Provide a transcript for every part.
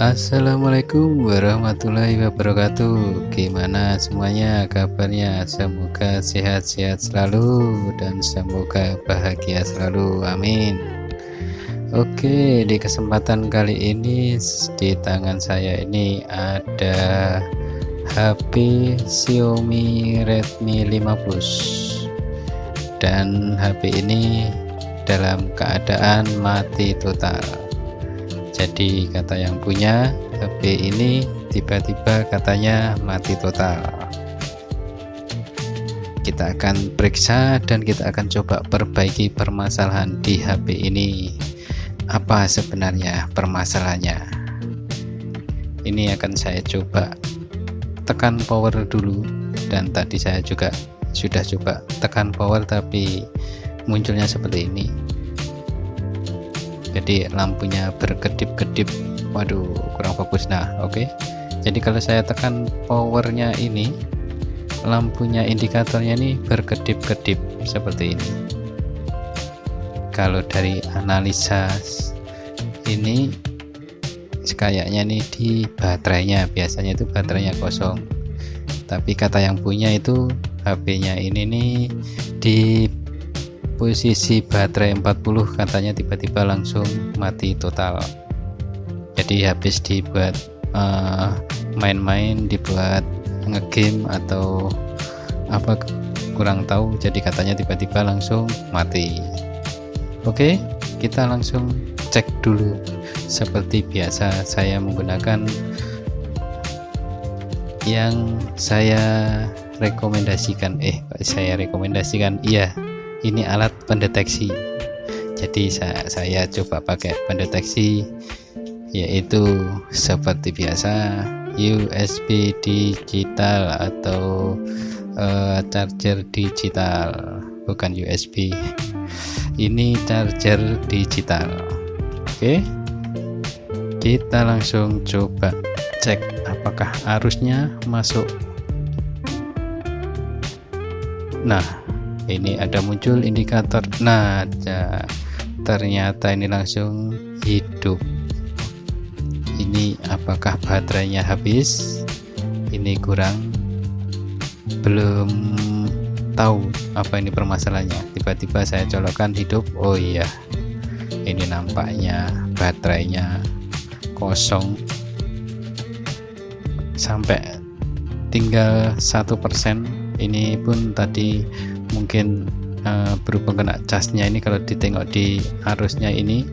Assalamualaikum warahmatullahi wabarakatuh. Gimana semuanya kabarnya? Semoga sehat-sehat selalu dan semoga bahagia selalu, amin. Oke, di kesempatan kali ini di tangan saya ini ada HP Xiaomi Redmi 5 Plus, dan HP ini dalam keadaan mati total. Jadi kata yang punya HP ini tiba-tiba katanya mati total. Kita akan periksa dan kita akan coba perbaiki permasalahan di HP ini. Apa sebenarnya permasalahannya? Ini akan saya coba tekan power dulu, dan tadi saya juga sudah coba tekan power tapi munculnya seperti ini. Jadi lampunya berkedip-kedip, waduh kurang fokus. Nah oke. Jadi kalau saya tekan powernya ini, lampunya indikatornya ini berkedip-kedip seperti ini. Kalau dari analisa ini kayaknya nih di baterainya, biasanya itu baterainya kosong, tapi kata yang punya itu HP-nya ini nih di posisi baterai 40 katanya tiba-tiba langsung mati total. Jadi habis dibuat main-main, dibuat ngegame atau apa kurang tahu, jadi katanya tiba-tiba langsung mati. Oke, kita langsung cek dulu. Seperti biasa saya menggunakan yang saya rekomendasikan, iya, ini alat pendeteksi. Jadi saya coba pakai pendeteksi, yaitu seperti biasa USB digital atau charger digital, bukan USB. Ini charger digital. Oke, kita langsung coba cek apakah arusnya masuk. Nah, ini ada muncul indikator. Nah, ternyata ini langsung hidup. Ini apakah baterainya habis? Ini belum tahu apa ini permasalahannya. Tiba-tiba saya colokkan hidup. Oh iya, ini nampaknya baterainya kosong sampai tinggal 1%. Ini pun tadi mungkin berhubung kena casnya ini, kalau ditengok di arusnya ini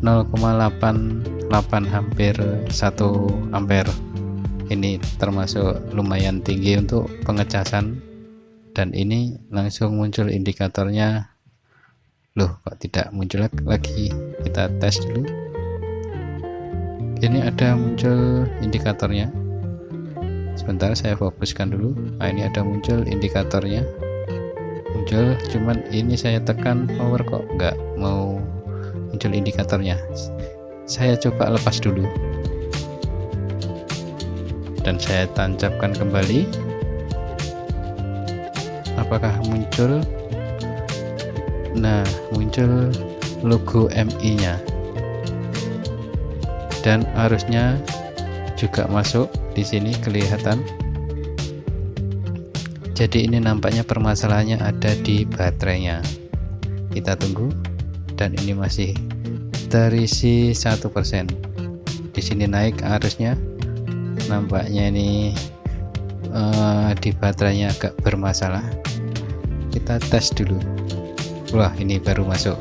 0,88 hampir 1 ampere. Ini termasuk lumayan tinggi untuk pengecasan, dan ini langsung muncul indikatornya. Loh, kok tidak muncul lagi? Kita tes dulu. Ini ada muncul indikatornya. Sebentar, saya fokuskan dulu. Nah, ini ada muncul indikatornya, muncul, cuman ini saya tekan power kok nggak mau muncul indikatornya. Saya coba lepas dulu dan saya tancapkan kembali. Apakah muncul? Nah, muncul logo MI nya dan arusnya juga masuk di sini kelihatan. Jadi ini nampaknya permasalahannya ada di baterainya. Kita tunggu, dan ini masih terisi 1%. Di sini naik arusnya, nampaknya ini di baterainya agak bermasalah. Kita tes dulu. Wah, ini baru masuk.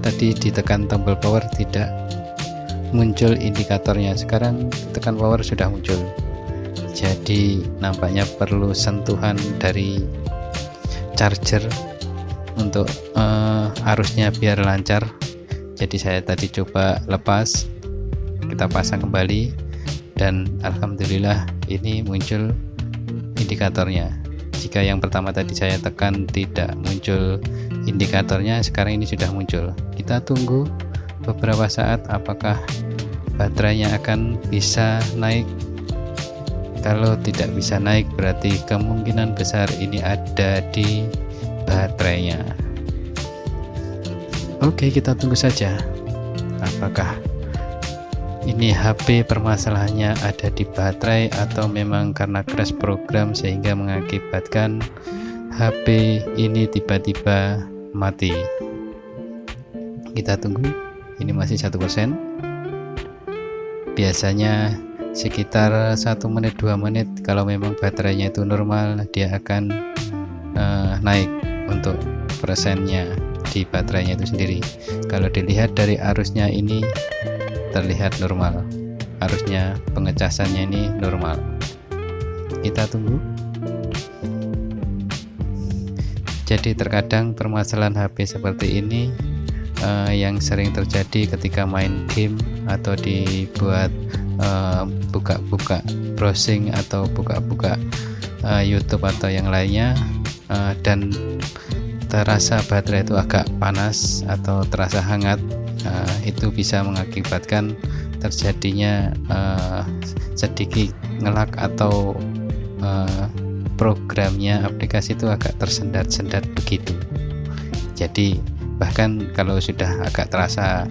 Tadi ditekan tombol power tidak muncul indikatornya, sekarang tekan power sudah muncul. Jadi nampaknya perlu sentuhan dari charger untuk arusnya biar lancar. Jadi saya tadi coba lepas, kita pasang kembali, dan alhamdulillah ini muncul indikatornya. Jika yang pertama tadi saya tekan tidak muncul indikatornya, sekarang ini sudah muncul. Kita tunggu beberapa saat apakah baterainya akan bisa naik. Kalau tidak bisa naik, berarti kemungkinan besar ini ada di baterainya. Oke, kita tunggu saja apakah ini HP permasalahannya ada di baterai atau memang karena crash program sehingga mengakibatkan HP ini tiba-tiba mati. Kita tunggu, ini masih 1%. Biasanya sekitar 1 menit 2 menit kalau memang baterainya itu normal, dia akan naik untuk persennya di baterainya itu sendiri. Kalau dilihat dari arusnya ini terlihat normal, arusnya pengecasannya ini normal. Kita tunggu. Jadi terkadang permasalahan HP seperti ini yang sering terjadi ketika main game atau dibuat buka-buka browsing atau buka-buka YouTube atau yang lainnya, dan terasa baterai itu agak panas atau terasa hangat, itu bisa mengakibatkan terjadinya sedikit ngelak atau programnya, aplikasi itu agak tersendat-sendat begitu. Jadi bahkan kalau sudah agak terasa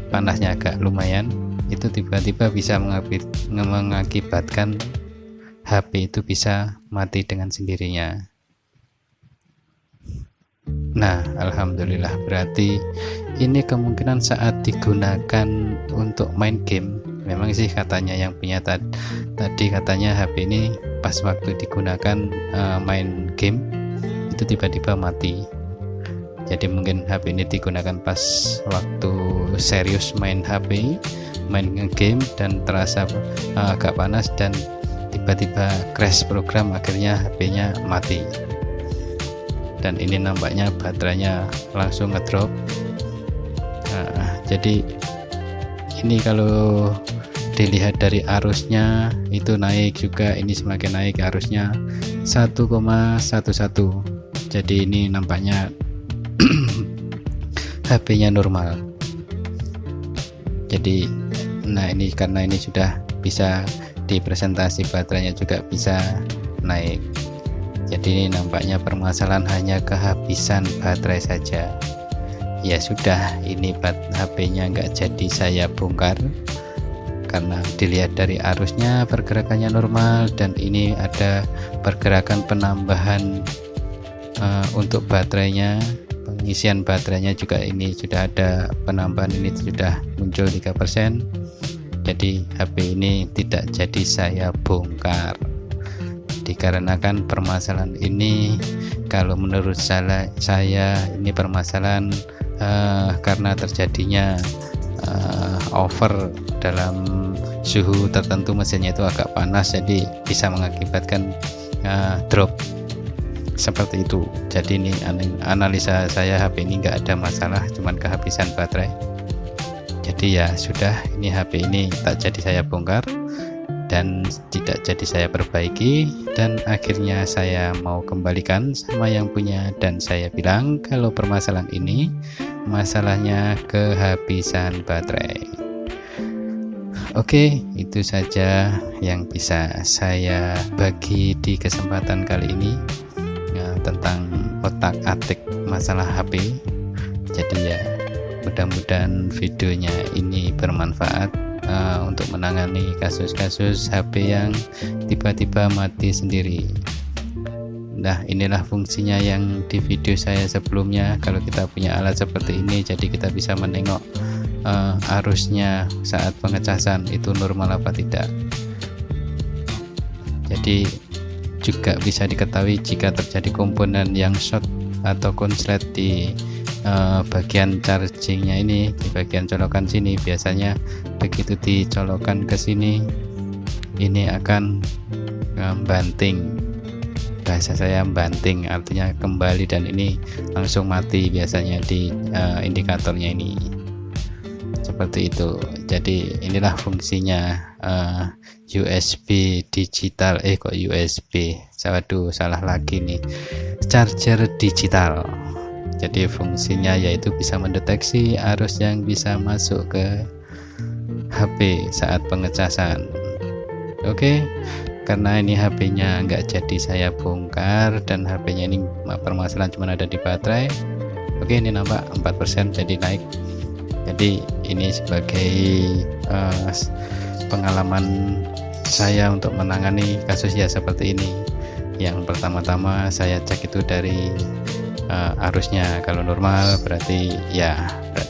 panasnya agak lumayan, itu tiba-tiba bisa mengakibatkan HP itu bisa mati dengan sendirinya. Nah, alhamdulillah, berarti ini kemungkinan saat digunakan untuk main game. Memang sih katanya yang punya tadi katanya HP ini pas waktu digunakan main game itu tiba-tiba mati. Jadi mungkin HP ini digunakan pas waktu serius main HP, main game, dan terasa agak panas dan tiba-tiba crash program, akhirnya HP-nya mati. Dan ini nampaknya baterainya langsung ngedrop. Jadi ini kalau dilihat dari arusnya itu naik juga, ini semakin naik arusnya 1,11. Jadi ini nampaknya HP-nya normal. Jadi nah ini karena ini sudah bisa dipresentasi, baterainya juga bisa naik. Jadi ini nampaknya permasalahan hanya kehabisan baterai saja. Ya sudah, ini HP-nya nggak jadi saya bongkar karena dilihat dari arusnya pergerakannya normal, dan ini ada pergerakan penambahan untuk baterainya, pengisian baterainya juga ini sudah ada penambahan, ini sudah muncul 3%. Jadi HP ini tidak jadi saya bongkar dikarenakan permasalahan ini, kalau menurut saya ini permasalahan karena terjadinya over dalam suhu tertentu, mesinnya itu agak panas, jadi bisa mengakibatkan drop seperti itu. Jadi ini analisa saya, HP ini nggak ada masalah, cuman kehabisan baterai. Jadi ya sudah, ini HP ini tak jadi saya bongkar dan tidak jadi saya perbaiki, dan akhirnya saya mau kembalikan sama yang punya, dan saya bilang kalau permasalahan ini masalahnya kehabisan baterai. Oke, itu saja yang bisa saya bagi di kesempatan kali ini tentang otak-atik masalah HP. Jadi ya mudah-mudahan videonya ini bermanfaat untuk menangani kasus-kasus HP yang tiba-tiba mati sendiri. Nah, inilah fungsinya yang di video saya sebelumnya. Kalau kita punya alat seperti ini, jadi kita bisa menengok arusnya saat pengecasan itu normal apa tidak. Jadi juga bisa diketahui jika terjadi komponen yang short atau konslet di bagian chargingnya ini, di bagian colokan sini. Biasanya begitu dicolokkan ke sini, ini akan banting, bahasa saya banting, artinya kembali, dan ini langsung mati biasanya di indikatornya ini, seperti itu. Jadi inilah fungsinya USB digital, kok USB, waduh salah lagi nih, charger digital. Jadi fungsinya yaitu bisa mendeteksi arus yang bisa masuk ke HP saat pengecasan. Oke, karena ini HP-nya nggak jadi saya bongkar, dan HP-nya ini permasalahan cuma ada di baterai. Oke, ini nampak 4%, jadi naik. Jadi ini sebagai pengalaman saya untuk menangani kasus ya seperti ini. Yang pertama-tama saya cek itu dari arusnya. Kalau normal berarti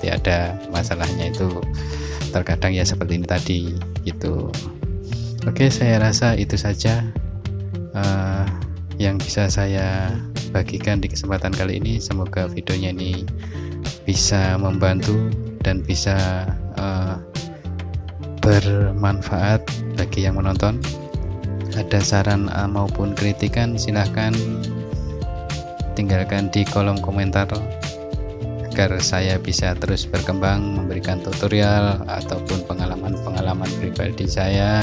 ada masalahnya, itu terkadang ya seperti ini tadi gitu. Oke, saya rasa itu saja yang bisa saya bagikan di kesempatan kali ini. Semoga videonya ini bisa membantu dan bisa bermanfaat bagi yang menonton. Ada saran maupun kritikan, silahkan tinggalkan di kolom komentar agar saya bisa terus berkembang memberikan tutorial ataupun pengalaman pribadi saya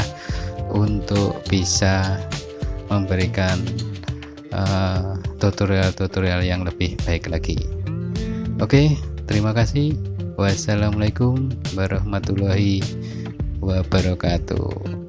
untuk bisa memberikan tutorial yang lebih baik lagi. Oke, terima kasih. Wassalamualaikum warahmatullahi wabarakatuh.